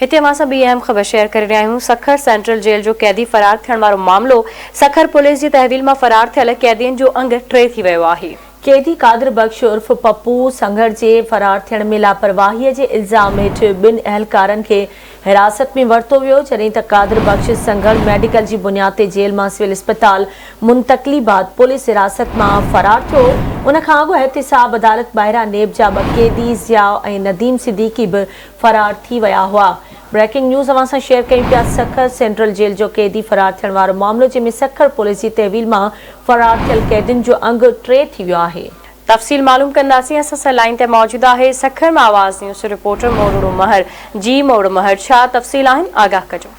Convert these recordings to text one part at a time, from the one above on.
हिते असां सां ॿी अहम ख़बर शेयर करे रहिया आहियूं। सखर सेंट्रल जेल जो कैदी फरार थियण वारो मामलो सखर पुलिस जी तहवील मां फरार थियल कैदियुनि जो अंग 3 थी वियो आहे। कैदी कादिर बख्श उर्फ पप्पू संघर जे फरार थियण में लापरवाहीअ जे इल्ज़ाम हेठि ॿिनि अहलकारनि खे हिरासत में वरितो वियो, जॾहिं त कादिर बख्श संघर मेडिकल जी बुनियाद ते जेल मां सिविल अस्पताल मुंतक़िली बाद पुलिस हिरासत मां फरार थियो। उन खां अॻु एहतिसाब अदालत ॿाहिरां नेब जा 2 कैदी ज़िया ऐं नदीम सिद्दीकी बि फरार थी विया हुआ। ब्रेकिंग न्यूज़ अवां सां शेयर कयूं पिया सखर सेंट्रल जेल जो कैदी फरार थियण वारो मामलो, जंहिंमें सखर पुलिस जी तहवील मां फरार थियल कैदियुनि जो अंग 3 थी वियो आहे। तफ़सील मालूम कंदासीं। असां सां लाइन ते मौजूद आहे सखर मां आवाज़ न्यूज़ रिपोर्टर मोड़ू महर। जी मोड़ू महर, छा तफ़सील आहिनि, आगाह कजो।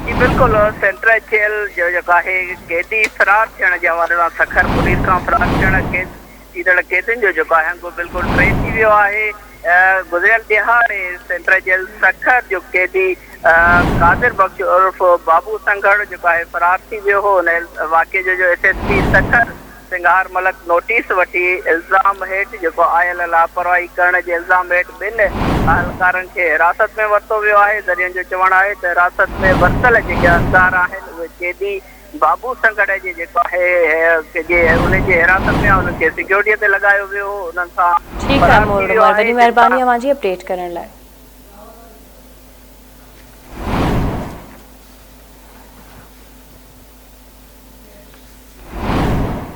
जी बिल्कुल, सेंट्रल जेल जो कैदी फरार थियण जे हवाले सां सखर पुलिस खां फरार थियण ईंदड़ कैदियुनि जो अंग बिल्कुल 3 थी वियो आहे। गुज़िरियल ॾिहाड़े सेंट्रल जेल सखर जो कैदी कादिर बख्श उर्फ बाबू संघड़ फरार थी वियो हो। उन वाक़े जो SSP सखर सिंगार मलक नोटिस वठी इल्ज़ाम हेठि आयल लापरवाही करण जे इल्ज़ाम हेठि 2 अहलकारनि खे हिरासत में वरितो वियो आहे। ज़रियनि जो चवणु आहे त हिरासत में वरितल जेके हक़दार आहिनि उहे कैदी बाबू संघड़ जे उनजे हिरासत में उनखे सिक्योरिटीअ ते लॻायो वियो। उन्हनि सां ठीकु आहे मोड़ू महर, वॾी महिरबानी अवां जी अपडेट करण लाइ।